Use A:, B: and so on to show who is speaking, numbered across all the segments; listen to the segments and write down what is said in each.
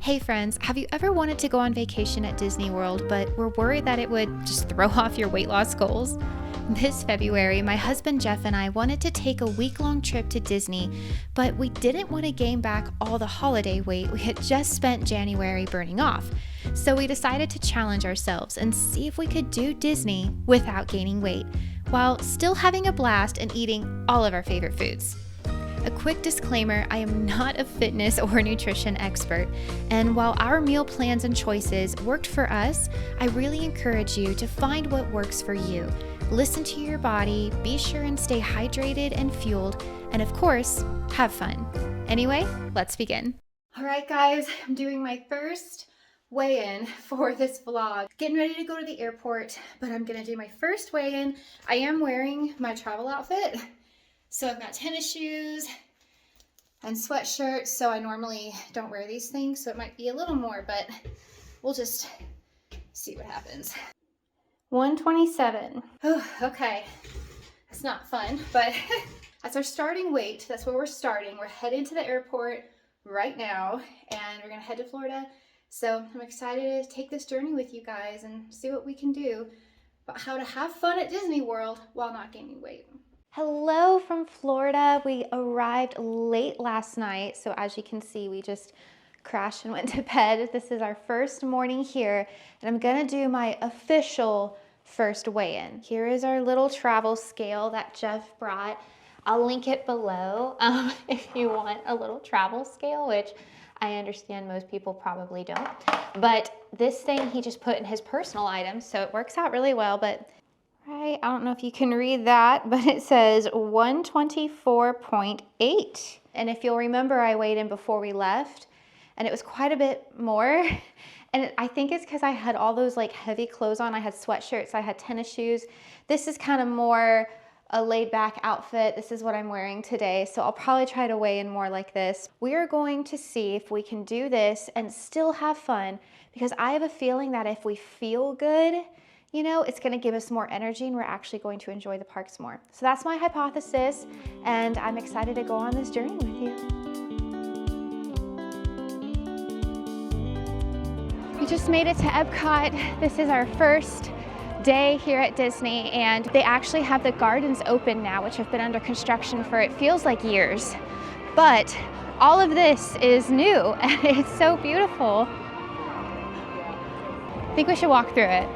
A: Hey friends, have you ever wanted to go on vacation at Disney World, but were worried that it would just throw off your weight loss goals? This February, my husband Jeff and I wanted to take a week-long trip to Disney, but we didn't want to gain back all the holiday weight we had just spent January burning off. So we decided to challenge ourselves and see if we could do Disney without gaining weight, while still having a blast and eating all of our favorite foods. A quick disclaimer, I am not a fitness or nutrition expert, and while our meal plans and choices worked for us, I really encourage you to find what works for you. Listen to your body, be sure and stay hydrated and fueled, and of course, have fun. Anyway, let's begin. All right, guys, I'm doing my first weigh-in for this vlog. Getting ready to go to the airport, but I'm gonna do my first weigh-in. I am wearing my travel outfit. So I've got tennis shoes and sweatshirts, so I normally don't wear these things, so it might be a little more, but we'll just see what happens. 127. Oh, okay. That's not fun, but that's our starting weight. That's where we're starting. We're heading to the airport right now, and we're gonna head to Florida. So I'm excited to take this journey with you guys and see what we can do about how to have fun at Disney World while not gaining weight. Hello from Florida. We arrived late last night, so as you can see, we just crashed and went to bed. This is our first morning here, and I'm gonna do my official first weigh-in. Here is our little travel scale that Jeff brought. I'll link it below if you want a little travel scale, which I understand most people probably don't. But this thing he just put in his personal items, so it works out really well. But right, I don't know if you can read that, but it says 124.8. And if you'll remember, I weighed in before we left, and it was quite a bit more. And I think it's because I had all those like heavy clothes on. I had sweatshirts, I had tennis shoes. This is kind of more a laid back outfit. This is what I'm wearing today. So I'll probably try to weigh in more like this. We are going to see if we can do this and still have fun, because I have a feeling that if we feel good, you know, it's gonna give us more energy and we're actually going to enjoy the parks more. So that's my hypothesis, and I'm excited to go on this journey with you. We just made it to Epcot. This is our first day here at Disney, and they actually have the gardens open now, which have been under construction for, it feels like, years. But all of this is new and it's so beautiful. I think we should walk through it.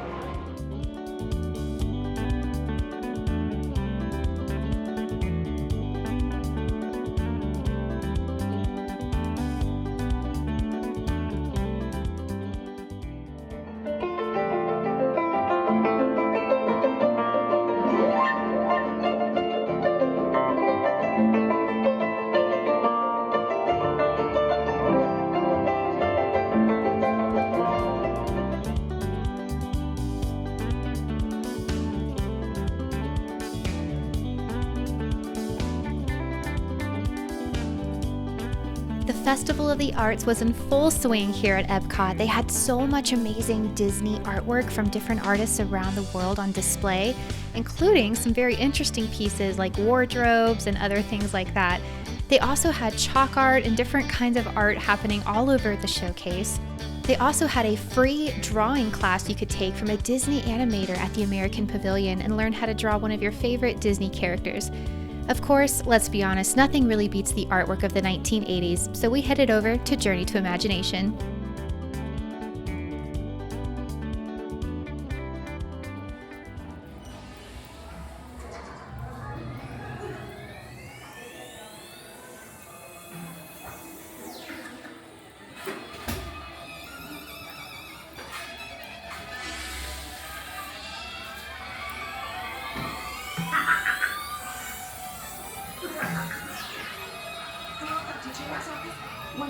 A: The Festival of the Arts was in full swing here at Epcot. They had so much amazing Disney artwork from different artists around the world on display, including some very interesting pieces like wardrobes and other things like that. They also had chalk art and different kinds of art happening all over the showcase. They also had a free drawing class you could take from a Disney animator at the American Pavilion and learn how to draw one of your favorite Disney characters. Of course, let's be honest, nothing really beats the artwork of the 1980s, so we headed over to Journey to Imagination.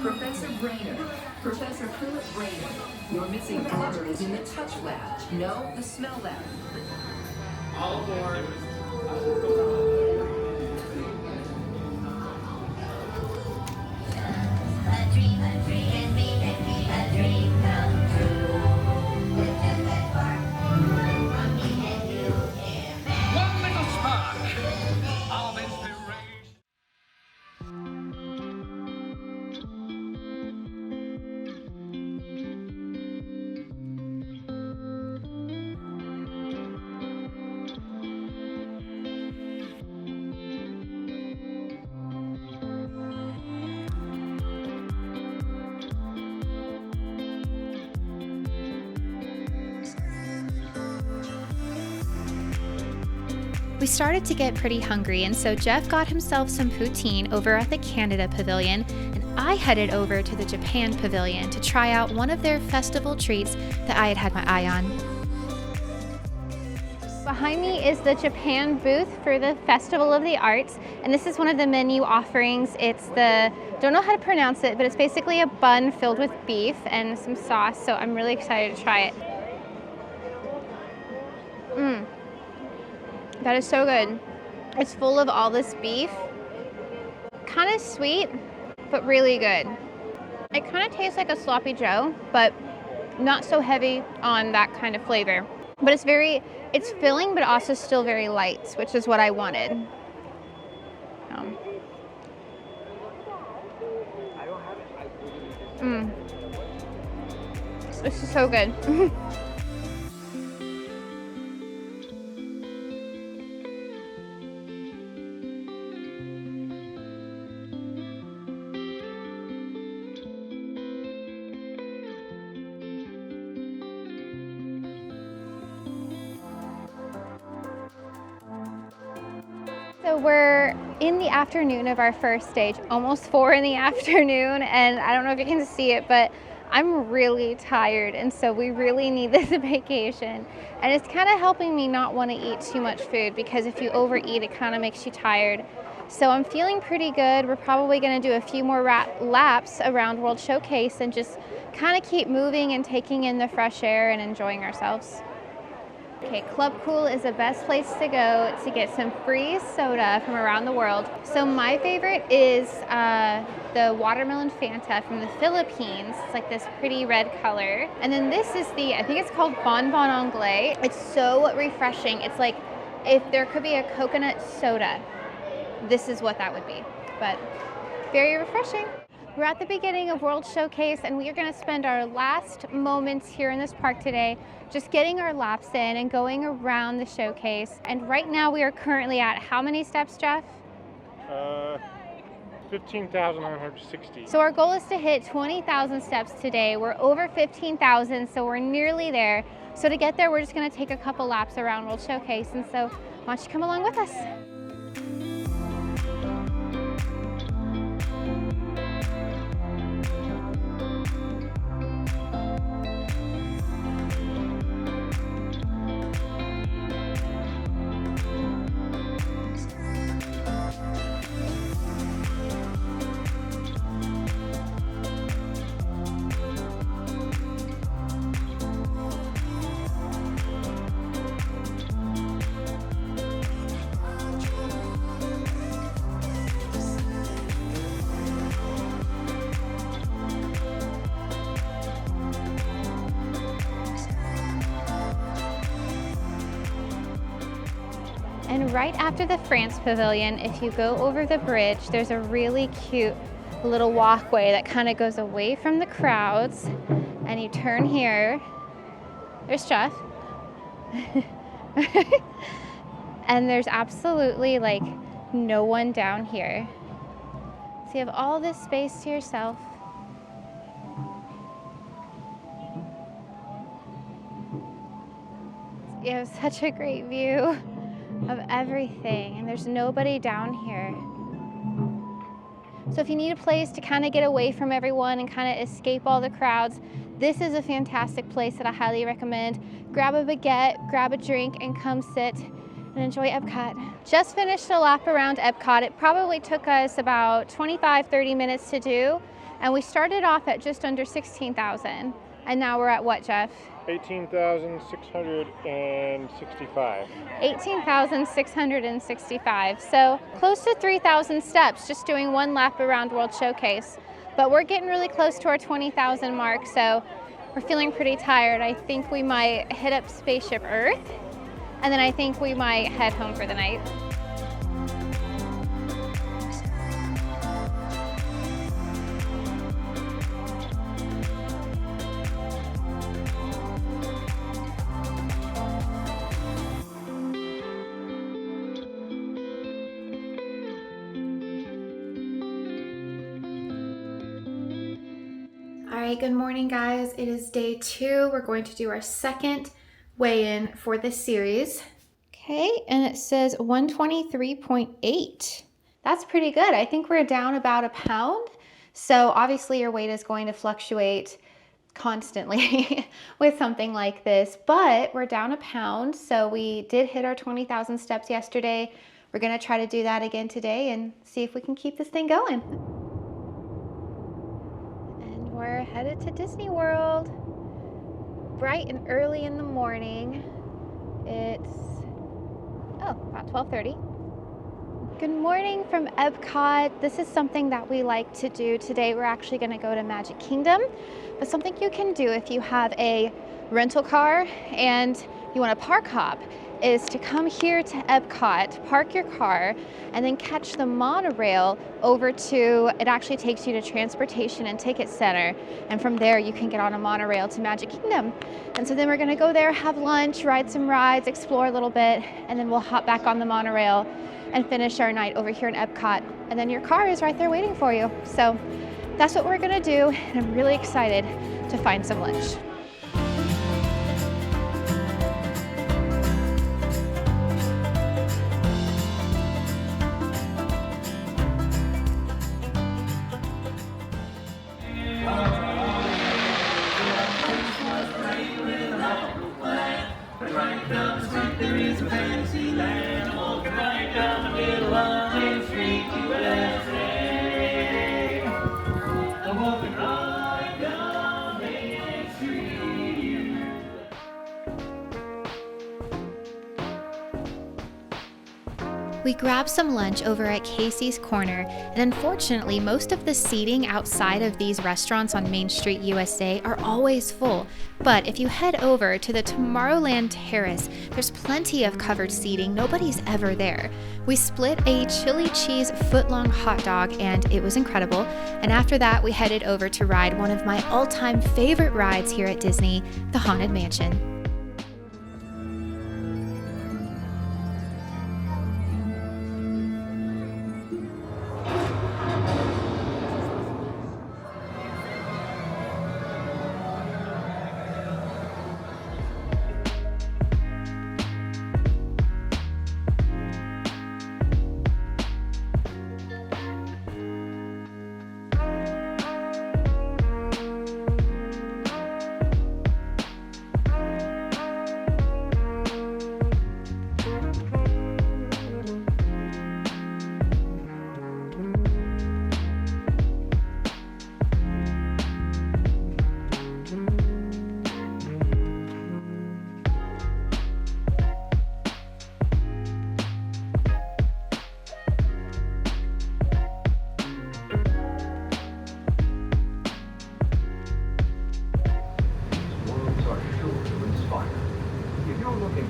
B: Professor Brainerd, Professor Philip Brainerd. Your missing order is in the touch lab. No, the smell lab.
C: All aboard. One little spark of inspiration.
A: We started to get pretty hungry, and so Jeff got himself some poutine over at the Canada Pavilion, and I headed over to the Japan Pavilion to try out one of their festival treats that I had had my eye on. Behind me is the Japan booth for the Festival of the Arts, and this is one of the menu offerings. It's the, don't know how to pronounce it, but it's basically a bun filled with beef and some sauce, so I'm really excited to try it. That is so good. It's full of all this beef. Kind of sweet, but really good. It kind of tastes like a sloppy joe, but not so heavy on that kind of flavor. But it's filling, but also still very light, which is what I wanted. This is so good. So we're in the afternoon of our first stage, almost 4 in the afternoon, and I don't know if you can see it, but I'm really tired, and so we really need this vacation. And it's kind of helping me not want to eat too much food, because if you overeat, it kind of makes you tired. So I'm feeling pretty good. We're probably going to do a few more laps around World Showcase and just kind of keep moving and taking in the fresh air and enjoying ourselves. Okay, Club Cool is the best place to go to get some free soda from around the world. So my favorite is the watermelon Fanta from the Philippines. It's like this pretty red color. And then this is I think it's called Bon Bon Anglais. It's so refreshing. It's like if there could be a coconut soda, this is what that would be. But very refreshing. We're at the beginning of World Showcase, and we are going to spend our last moments here in this park today just getting our laps in and going around the showcase. And right now we are currently at how many steps, Jeff?
D: 15,960.
A: So our goal is to hit 20,000 steps today. We're over 15,000, so we're nearly there. So to get there, we're just going to take a couple laps around World Showcase. And so why don't you come along with us? And right after the France Pavilion, if you go over the bridge, there's a really cute little walkway that kind of goes away from the crowds. And you turn here. There's Jeff. And there's absolutely like no one down here. So you have all this space to yourself. You have such a great view of everything, and there's nobody down here. So if you need a place to kind of get away from everyone and kind of escape all the crowds, this is a fantastic place that I highly recommend. Grab a baguette, grab a drink, and come sit and enjoy Epcot. Just finished a lap around Epcot. It probably took us about 25-30 minutes to do, and we started off at just under 16,000. And now we're at what, Jeff?
D: 18,665.
A: 18,665. So close to 3,000 steps just doing one lap around World Showcase. But we're getting really close to our 20,000 mark, so we're feeling pretty tired. I think we might hit up Spaceship Earth, and then I think we might head home for the night. All right, good morning, guys. It is day 2. We're going to do our second weigh-in for this series. Okay, and it says 123.8. That's pretty good. I think we're down about a pound. So obviously your weight is going to fluctuate constantly with something like this, but we're down a pound. So we did hit our 20,000 steps yesterday. We're gonna try to do that again today and see if we can keep this thing going. And we're headed to Disney World. Bright and early in the morning. It's about 12:30. Good morning from Epcot. This is something that we like to do today. We're actually going to go to Magic Kingdom, but something you can do if you have a rental car and you want to park hop is to come here to Epcot, park your car, and then catch the monorail over to, it actually takes you to Transportation and Ticket Center, and from there you can get on a monorail to Magic Kingdom. And so then we're gonna go there, have lunch, ride some rides, explore a little bit, and then we'll hop back on the monorail and finish our night over here in Epcot. And then your car is right there waiting for you. So that's what we're gonna do, and I'm really excited to find some lunch. We grabbed some lunch over at Casey's Corner, and unfortunately, most of the seating outside of these restaurants on Main Street, USA are always full. But if you head over to the Tomorrowland Terrace, there's plenty of covered seating. Nobody's ever there. We split a chili cheese footlong hot dog, and it was incredible. And after that, we headed over to ride one of my all-time favorite rides here at Disney, the Haunted Mansion.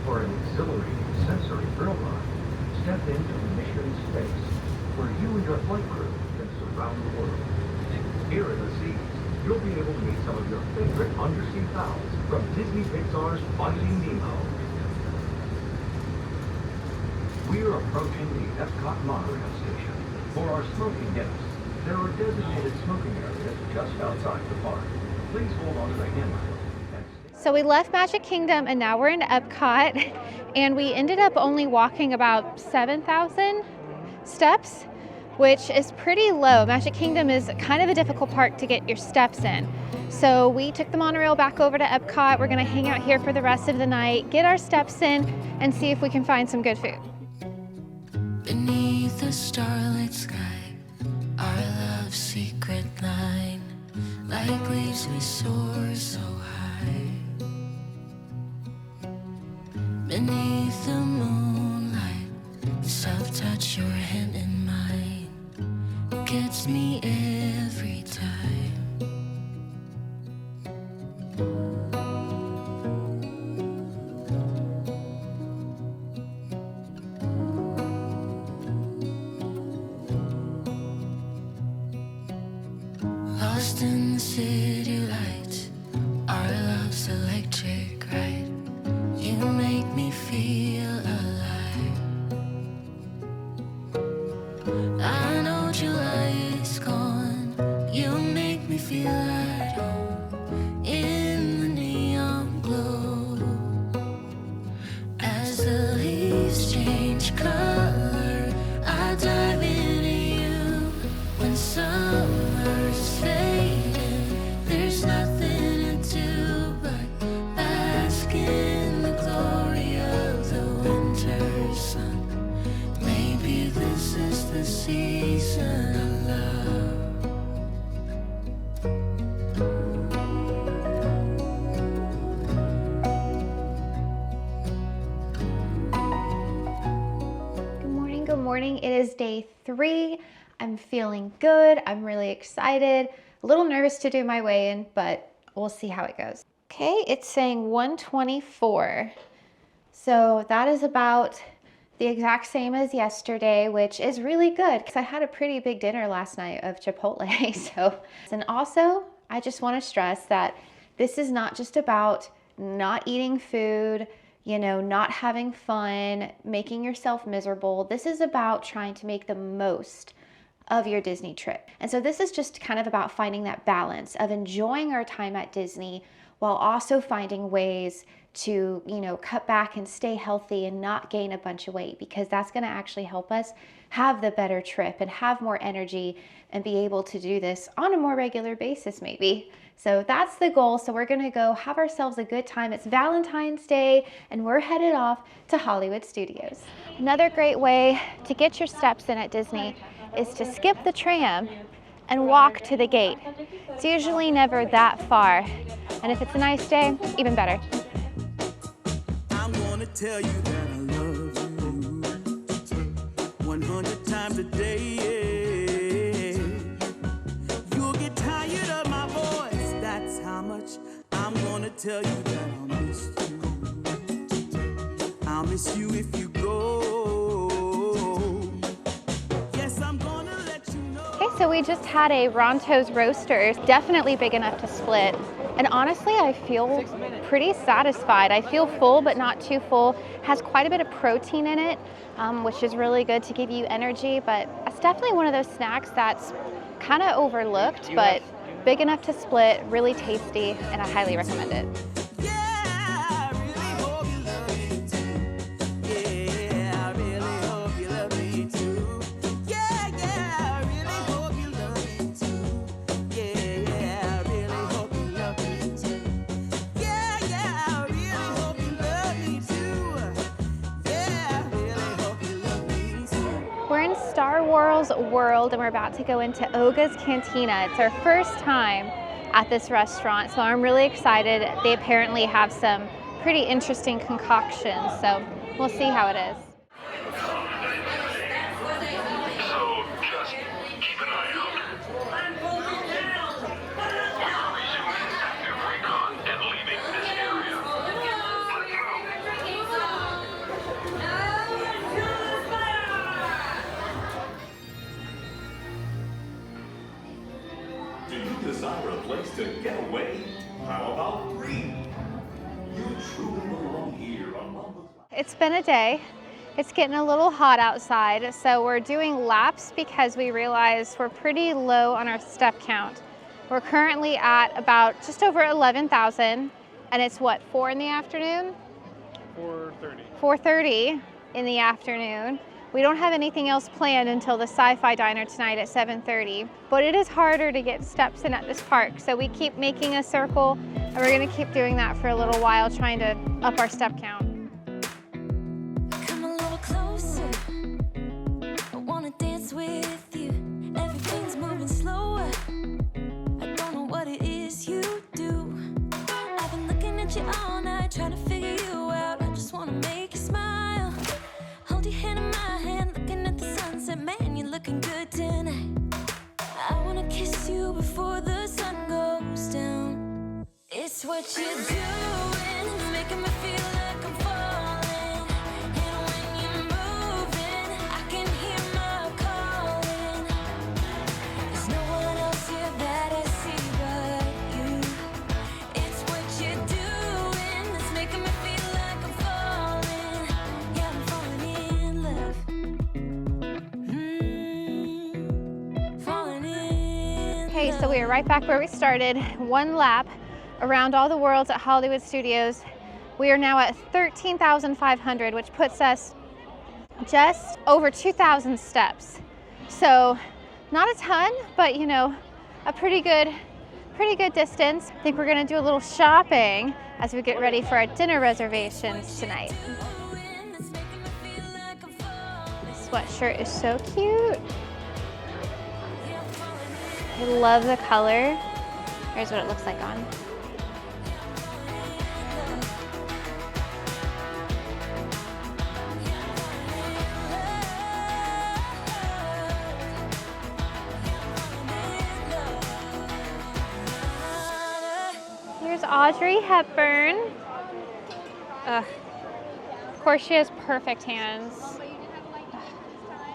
E: For an exhilarating sensory thrill ride, step into Mission Space, where you and your flight crew can surround the world. Here in the seas, you'll be able to meet some of your favorite undersea pals from Disney Pixar's Finding Nemo. We're approaching the Epcot monorail station. For our smoking guests, there are designated smoking areas just outside the park. Please hold on to the handrail.
A: So we left Magic Kingdom and now we're in Epcot, and we ended up only walking about 7,000 steps, which is pretty low. Magic Kingdom is kind of a difficult park to get your steps in. So we took the monorail back over to Epcot. We're gonna hang out here for the rest of the night, get our steps in, and see if we can find some good food.
F: Beneath the starlit sky, our love's secret line, like leaves we soar so high. Beneath the moonlight, soft touch your hand in mine, gets me every time. Lost in the city lights, our love's electric ride. You make me feel alive. I know July is gone. You make me feel at home in the neon glow. As the leaves
A: Good morning. It is day 3. I'm feeling good. I'm really excited. A little nervous to do my weigh-in, but we'll see how it goes. Okay, it's saying 124. So that is about the exact same as yesterday, which is really good because I had a pretty big dinner last night of Chipotle. And also, I just want to stress that this is not just about not eating food, not having fun, making yourself miserable. This is about trying to make the most of your Disney trip. And so this is just kind of about finding that balance of enjoying our time at Disney while also finding ways to, cut back and stay healthy and not gain a bunch of weight, because that's going to actually help us have the better trip and have more energy and be able to do this on a more regular basis maybe. So that's the goal. So we're going to go have ourselves a good time. It's Valentine's Day and we're headed off to Hollywood Studios. Another great way to get your steps in at Disney is to skip the tram and walk to the gate. It's usually never that far. And if it's a nice day, even better.
G: I'm gonna tell you that I love you 100 times a day. You'll get tired of my voice, that's how much I'm gonna tell you that I'll miss you. I'll miss you if you go. Yes, I'm gonna let you know.
A: Okay, so we just had a Ronto's Roasters, definitely big enough to split. And honestly, I feel pretty satisfied. I feel full, but not too full. Has quite a bit of protein in it, which is really good to give you energy. But it's definitely one of those snacks that's kind of overlooked, but big enough to split, really tasty, and I highly recommend it. We're in Star Wars World and we're about to go into Oga's Cantina. It's our first time at this restaurant, so I'm really excited. They apparently have some pretty interesting concoctions, so we'll see how it is.
H: Do you desire a place to get away? How about free? You truly belong here among the...
A: It's been a day. It's getting a little hot outside, so we're doing laps because we realized we're pretty low on our step count. We're currently at about just over 11,000, and it's what, 4 in the afternoon?
D: 4:30.
A: 4:30 in the afternoon. We don't have anything else planned until the sci-fi diner tonight at 7:30, but it is harder to get steps in at this park, so we keep making a circle, and we're gonna keep doing that for a little while, trying to up our step count.
F: Come a little closer. I wanna dance with you. Everything's moving slower. I don't know what it is you do. I've been looking at you all night, trying to figure you out. I just wanna make you smile. Hold your hand in my hand, looking at the sunset. Man, you're looking good tonight. I wanna kiss you before the sun goes down. It's what you're doing, making me feel like I'm falling. And when you're moving, I can hear my calling. There's no one else here that I see but you. It's what you're doing that's making me feel like I'm falling. Yeah, I'm falling in love. Falling in
A: Okay, so we are right back where we started. One lap around all the worlds at Hollywood Studios. We are now at 13,500, which puts us just over 2,000 steps. So not a ton, but a pretty good distance. I think we're gonna do a little shopping as we get ready for our dinner reservations tonight. This sweatshirt is so cute. I love the color. I Here's what it looks like on. Here's Audrey Hepburn. Ugh. Of course, she has perfect hands.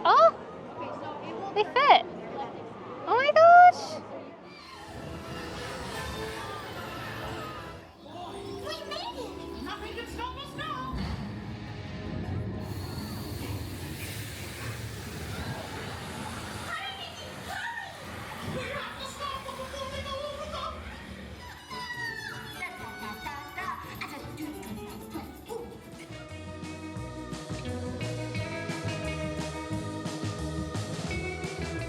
A: Oh, they fit. Oh my gosh.
F: We made it! Nothing can stop us now! We have to stop them before they go over the...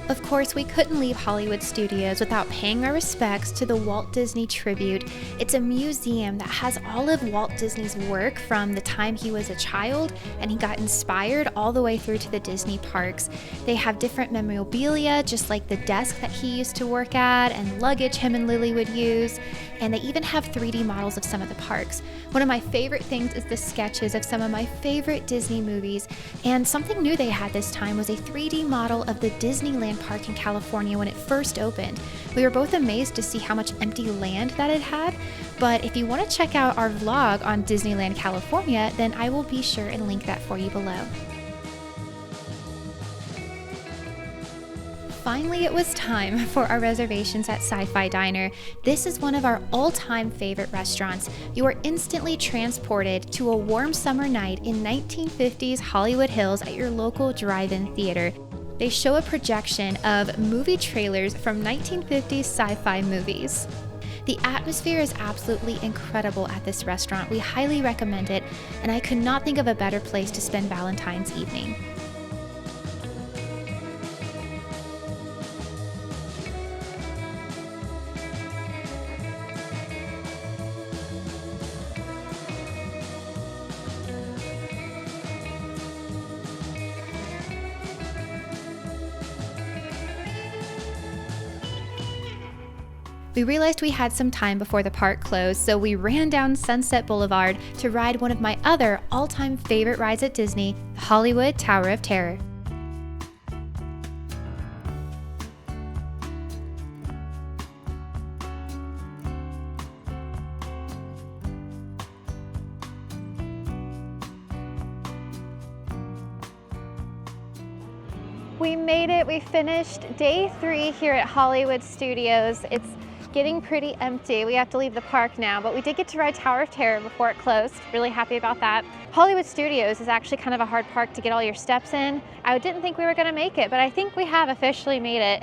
A: Of course, we couldn't leave Hollywood Studios without paying our respects to the Walt Disney Tribute. It's a museum that has all of Walt Disney's work from the time he was a child and he got inspired all the way through to the Disney parks. They have different memorabilia, just like the desk that he used to work at and luggage him and Lily would use. And they even have 3D models of some of the parks. One of my favorite things is the sketches of some of my favorite Disney movies. And something new they had this time was a 3D model of the Disneyland park in California when it first opened. We were both amazed to see how much empty land that it had. But if you want to check out our vlog on Disneyland California, then I will be sure and link that for you below. Finally, it was time for our reservations at Sci-Fi Diner. This is one of our all-time favorite restaurants. You are instantly transported to a warm summer night in 1950s Hollywood Hills at your local drive-in theater. They show a projection of movie trailers from 1950s sci-fi movies. The atmosphere is absolutely incredible at this restaurant. We highly recommend it, and I could not think of a better place to spend Valentine's evening. We realized we had some time before the park closed, so we ran down Sunset Boulevard to ride one of my other all-time favorite rides at Disney, the Hollywood Tower of Terror. We made it. We finished day 3 here at Hollywood Studios. It's getting pretty empty. We have to leave the park now, but we did get to ride Tower of Terror before it closed. Really happy about that. Hollywood Studios is actually kind of a hard park to get all your steps in. I didn't think we were going to make it, but I think we have officially made it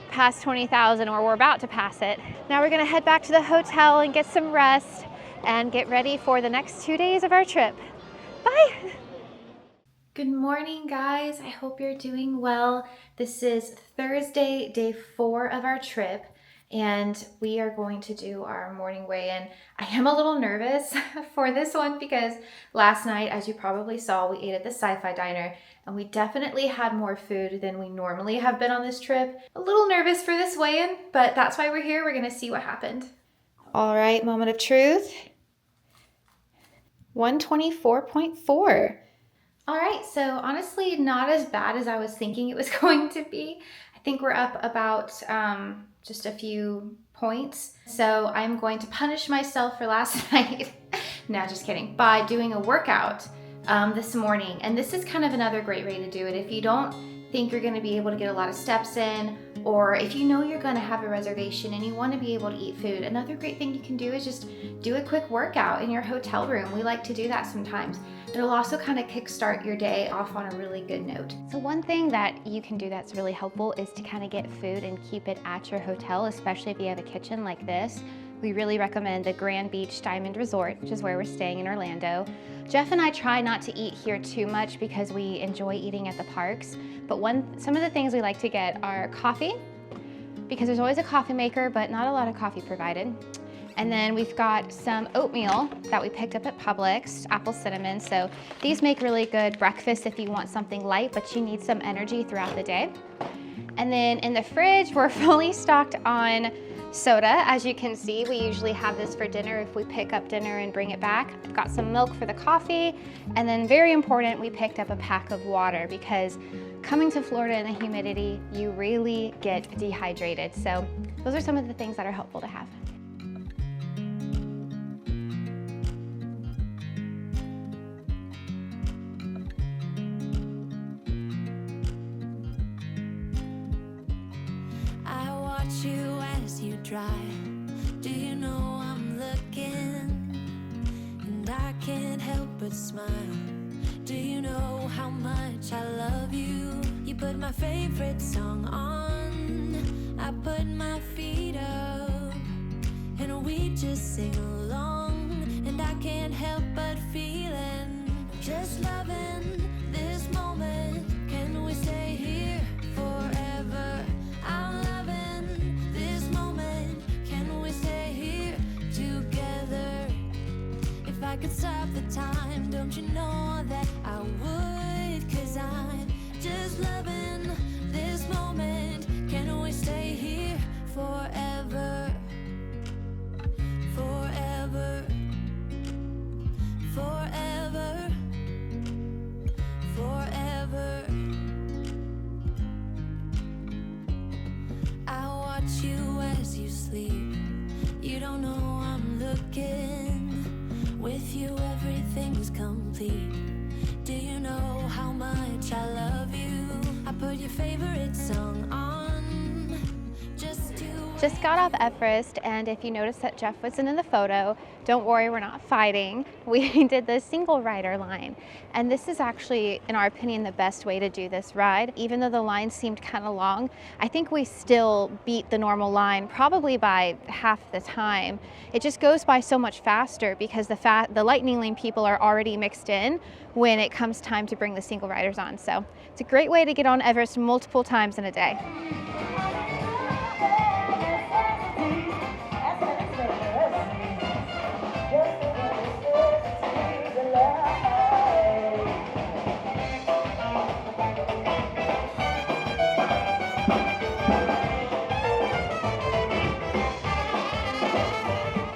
A: past 20,000, or we're about to pass it. Now we're going to head back to the hotel and get some rest and get ready for the next 2 days of our trip. Bye! Good morning, guys. I hope you're doing well. This is Thursday, day 4 of our trip, and we are going to do our morning weigh-in. I am a little nervous for this one because last night, as you probably saw, we ate at the Sci-Fi Diner, and we definitely had more food than we normally have been on this trip. A little nervous for this weigh-in, but that's why we're here. We're gonna see what happened. All right, moment of truth. 124.4. All right, so honestly, not as bad as I was thinking it was going to be. I think we're up about just a few points. So I'm going to punish myself for last night. No, just kidding. By doing a workout this morning. And this is kind of another great way to do it. If you don't think you're gonna be able to get a lot of steps in, or if you know you're gonna have a reservation and you wanna be able to eat food, another great thing you can do is just do a quick workout in your hotel room. We like to do that sometimes. It'll also kind of kickstart your day off on a really good note. So one thing that you can do that's really helpful is to kind of get food and keep it at your hotel, especially if you have a kitchen like this. We really recommend the Grand Beach Diamond Resort, which is where we're staying in Orlando. Jeff and I try not to eat here too much because we enjoy eating at the parks, but some of the things we like to get are coffee, because there's always a coffee maker, but not a lot of coffee provided. And then we've got some oatmeal that we picked up at Publix, apple cinnamon. So these make really good breakfast if you want something light, but you need some energy throughout the day. And then in the fridge, we're fully stocked on soda. As you can see, we usually have this for dinner if we pick up dinner and bring it back. I've got some milk for the coffee, and then very important, we picked up a pack of water because coming to Florida in the humidity, you really get dehydrated. So those are some of the things that are helpful to have.
F: I watch you as you drive. Do you know I'm looking? And I can't help but smile. Do you know how much I love you? You put my favorite song on. I put my feet up, and we just sing along. And I can't help but feeling, just loving this moment. Can we stay here forever? I'm loving this moment. Can we stay here together? If I could stop the time, don't you know that I would? 'Cause I'm just loving this moment. Can we stay here forever? Forever. Forever. Forever. I watch you as you sleep. You don't know I'm looking. With you everything's complete. Do you know how much I love you? I put your favorite song on.
A: Just got off Everest, and if you notice that Jeff wasn't in the photo, don't worry, we're not fighting. We did the single rider line, and this is actually, in our opinion, the best way to do this ride. Even though the line seemed kind of long, I think we still beat the normal line probably by half the time. It just goes by so much faster because the lightning lane people are already mixed in when it comes time to bring the single riders on. So it's a great way to get on Everest multiple times in a day.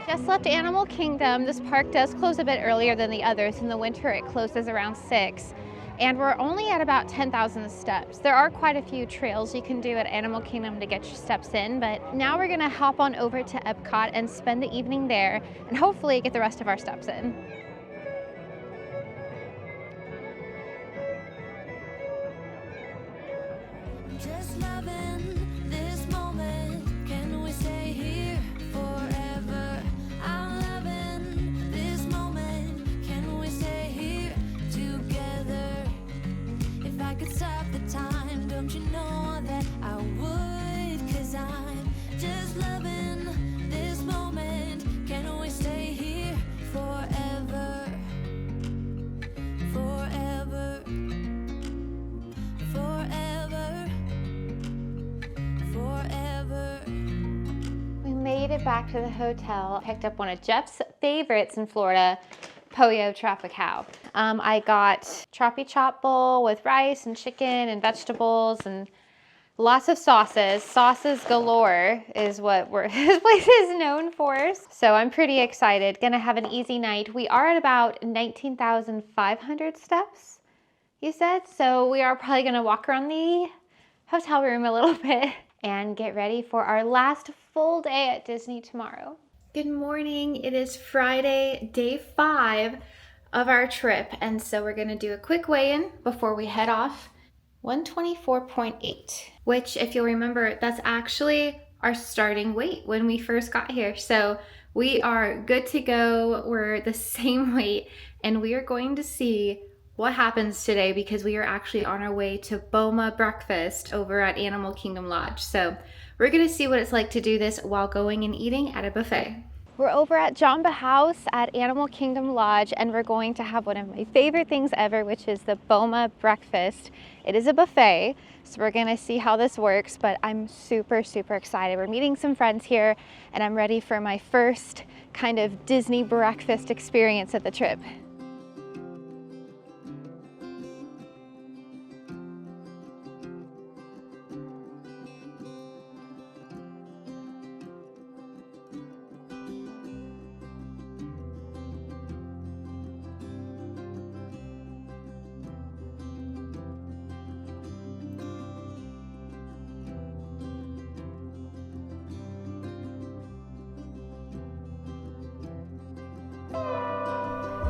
A: Just left Animal Kingdom. This park does close a bit earlier than the others. In the winter, it closes around 6. And we're only at about 10,000 steps. There are quite a few trails you can do at Animal Kingdom to get your steps in, but now we're gonna hop on over to Epcot and spend the evening there and hopefully get the rest of our steps in.
F: Just loving this moment. Can we stay here forever? I'm loving this moment. Can we stay here together? If I could stop the time, don't you know that I would? 'Cause I'm just loving this moment. Can we stay here forever? Forever. Forever. Forever.
A: We made it back to the hotel, picked up one of Jeff's favorites in Florida, Pollo Tropical. I got Troppy Chop bowl with rice and chicken and vegetables and lots of sauces. Sauces galore is what this place is known for. So I'm pretty excited. Gonna have an easy night. We are at about 19,500 steps, you said. So we are probably gonna walk around the hotel room a little bit and get ready for our last full day at Disney tomorrow. Good morning. It is Friday, day 5 of our trip. And so we're gonna do a quick weigh-in before we head off. 124.8, which if you'll remember, that's actually our starting weight when we first got here. So we are good to go. We're the same weight, and we are going to see what happens today because we are actually on our way to Boma breakfast over at Animal Kingdom Lodge. So we're gonna see what it's like to do this while going and eating at a buffet. We're over at Jamba House at Animal Kingdom Lodge, and we're going to have one of my favorite things ever, which is the Boma breakfast. It is a buffet, so we're gonna see how this works, but I'm super, super excited. We're meeting some friends here, and I'm ready for my first kind of Disney breakfast experience of the trip.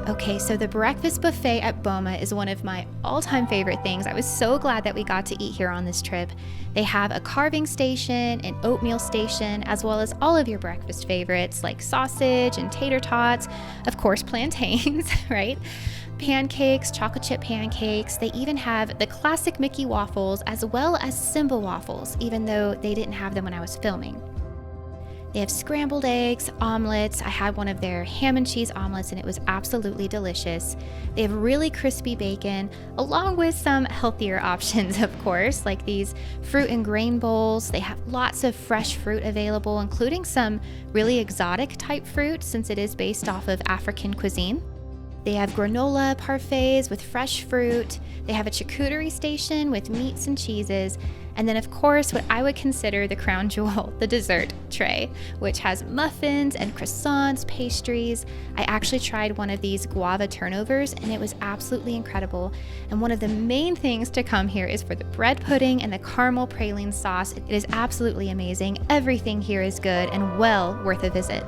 A: Okay, so the breakfast buffet at Boma is one of my all-time favorite things. I was so glad that we got to eat here on this trip. They have a carving station, an oatmeal station, as well as all of your breakfast favorites like sausage and tater tots, of course plantains, right? Pancakes, chocolate chip pancakes. They even have the classic Mickey waffles as well as Simba waffles, even though they didn't have them when I was filming. They have scrambled eggs, omelets. I had one of their ham and cheese omelets and it was absolutely delicious. They have really crispy bacon, along with some healthier options, of course, like these fruit and grain bowls. They have lots of fresh fruit available, including some really exotic type fruit since it is based off of African cuisine. They have granola parfaits with fresh fruit. They have a charcuterie station with meats and cheeses. And then, of course, what I would consider the crown jewel, the dessert tray, which has muffins and croissants, pastries. I actually tried one of these guava turnovers and it was absolutely incredible. And one of the main things to come here is for the bread pudding and the caramel praline sauce. It is absolutely amazing. Everything here is good and well worth a visit.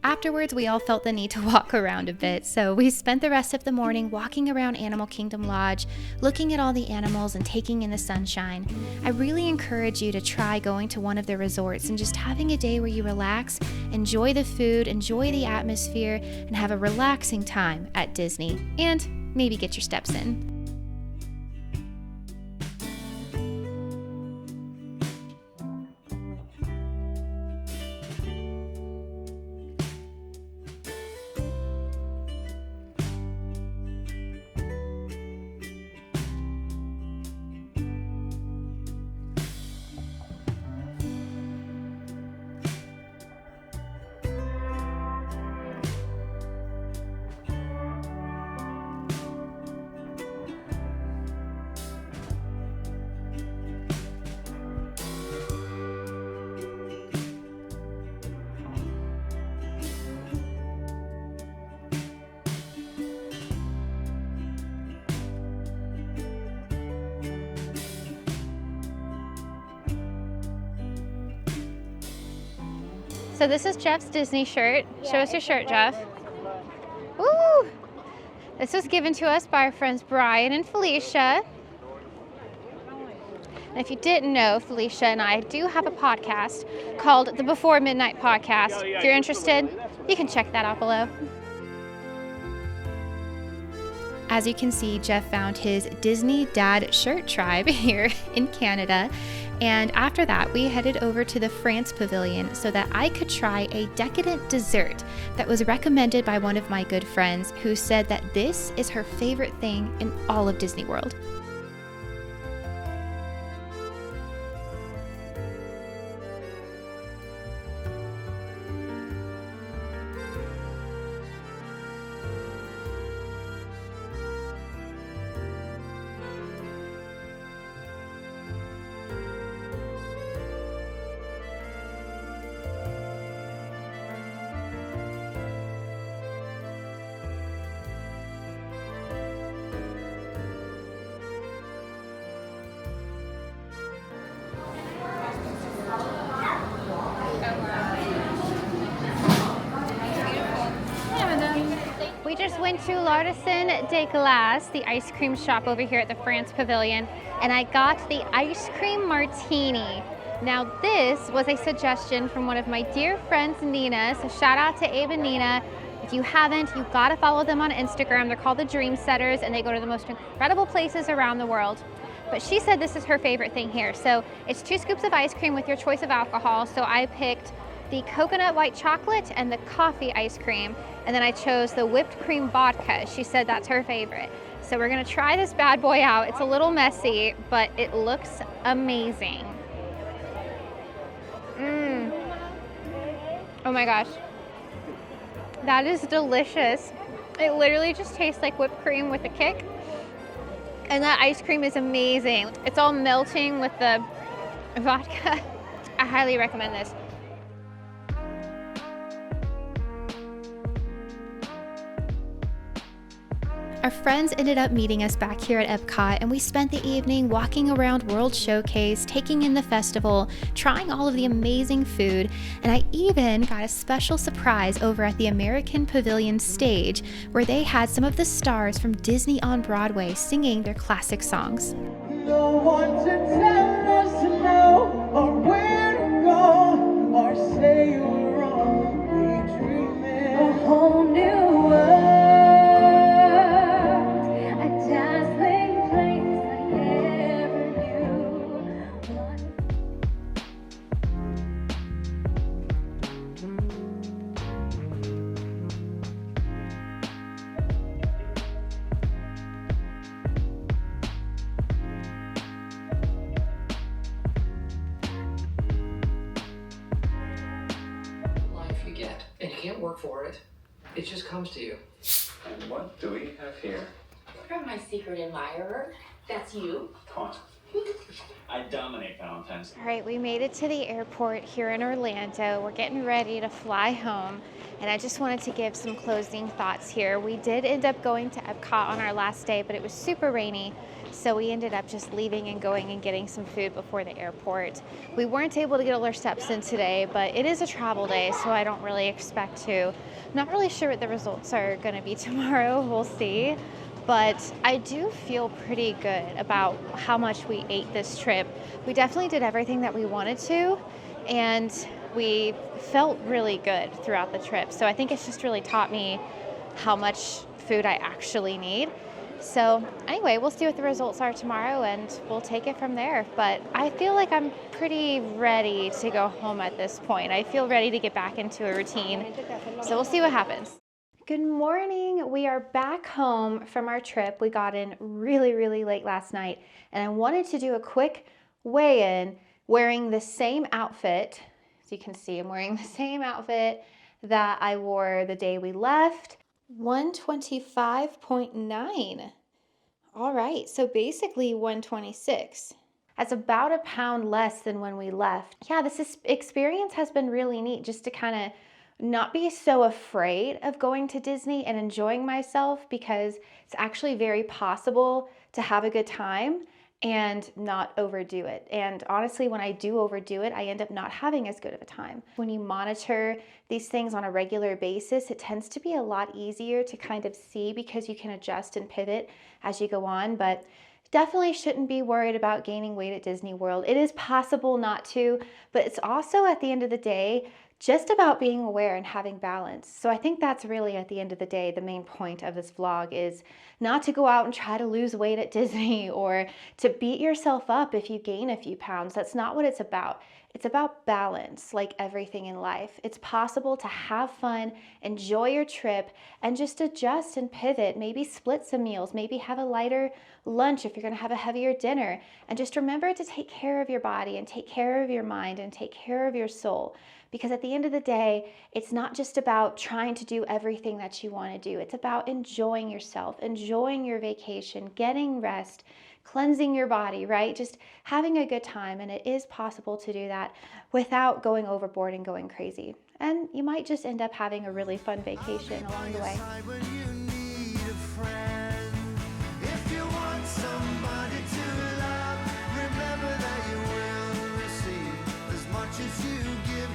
A: Afterwards, we all felt the need to walk around a bit, so we spent the rest of the morning walking around Animal Kingdom Lodge, looking at all the animals and taking in the sunshine. I really encourage you to try going to one of the resorts and just having a day where you relax, enjoy the food, enjoy the atmosphere, and have a relaxing time at Disney, and maybe get your steps in. So this is Jeff's Disney shirt. Show us your shirt, Jeff. Ooh! This was given to us by our friends Brian and Felicia. And if you didn't know, Felicia and I do have a podcast called the Before Midnight Podcast. If you're interested, you can check that out below. As you can see, Jeff found his Disney Dad shirt tribe here in Canada. And after that, we headed over to the France Pavilion so that I could try a decadent dessert that was recommended by one of my good friends who said that this is her favorite thing in all of Disney World. We just went to L'Artisan de Glace, the ice cream shop over here at the France Pavilion, and I got the ice cream martini. Now this was a suggestion from one of my dear friends, Nina, so shout out to Abe and Nina. If you haven't, you've got to follow them on Instagram. They're called the Dream Setters, and they go to the most incredible places around the world. But she said this is her favorite thing here. So it's 2 scoops of ice cream with your choice of alcohol. So I picked the coconut white chocolate and the coffee ice cream. And then I chose the whipped cream vodka. She said that's her favorite. So we're gonna try this bad boy out. It's a little messy, but it looks amazing. Oh my gosh. That is delicious. It literally just tastes like whipped cream with a kick. And that ice cream is amazing. It's all melting with the vodka. I highly recommend this. Our friends ended up meeting us back here at Epcot, and we spent the evening walking around World Showcase, taking in the festival, trying all of the amazing food, and I even got a special surprise over at the American Pavilion stage where they had some of the stars from Disney on Broadway singing their classic songs.
G: No one to tell us no or where to go or say we're only dreaming. A whole new world.
B: Life you get, and you can't work for it. It just comes to you.
H: And what do we have here?
I: You're my secret admirer. That's you.
H: Come on. I dominate Valentine's.
A: All right, we made it to the airport here in Orlando. We're getting ready to fly home, and I just wanted to give some closing thoughts here. We did end up going to Epcot on our last day, but it was super rainy, so we ended up just leaving and going and getting some food before the airport. We weren't able to get all our steps in today, but it is a travel day, so I don't really expect to. I'm not really sure what the results are going to be tomorrow. We'll see. But I do feel pretty good about how much we ate this trip. We definitely did everything that we wanted to, and we felt really good throughout the trip. So I think it's just really taught me how much food I actually need. So anyway, we'll see what the results are tomorrow, and we'll take it from there. But I feel like I'm pretty ready to go home at this point. I feel ready to get back into a routine. So we'll see what happens. Good morning. We are back home from our trip. We got in really late last night, and I wanted to do a quick weigh-in wearing the same outfit. As you can see, I'm wearing the same outfit that I wore the day we left. 125.9. All right, so basically 126. That's about a pound less than when we left. Yeah, this experience has been really neat, just to kind of not be so afraid of going to Disney and enjoying myself, because it's actually very possible to have a good time and not overdo it. And honestly, when I do overdo it, I end up not having as good of a time. When you monitor these things on a regular basis, it tends to be a lot easier to kind of see, because you can adjust and pivot as you go on. But definitely shouldn't be worried about gaining weight at Disney World. It is possible not to, but it's also, at the end of the day, just about being aware and having balance. So I think that's really, at the end of the day, the main point of this vlog is not to go out and try to lose weight at Disney or to beat yourself up if you gain a few pounds. That's not what it's about. It's about balance, like everything in life. It's possible to have fun, enjoy your trip, and just adjust and pivot. Maybe split some meals, maybe have a lighter lunch if you're gonna have a heavier dinner. And just remember to take care of your body and take care of your mind and take care of your soul. Because at the end of the day, it's not just about trying to do everything that you want to do. It's about enjoying yourself, enjoying your vacation, getting rest, cleansing your body, right? Just having a good time. And it is possible to do that without going overboard and going crazy. And you might just end up having a really fun vacation along the way.
G: As you give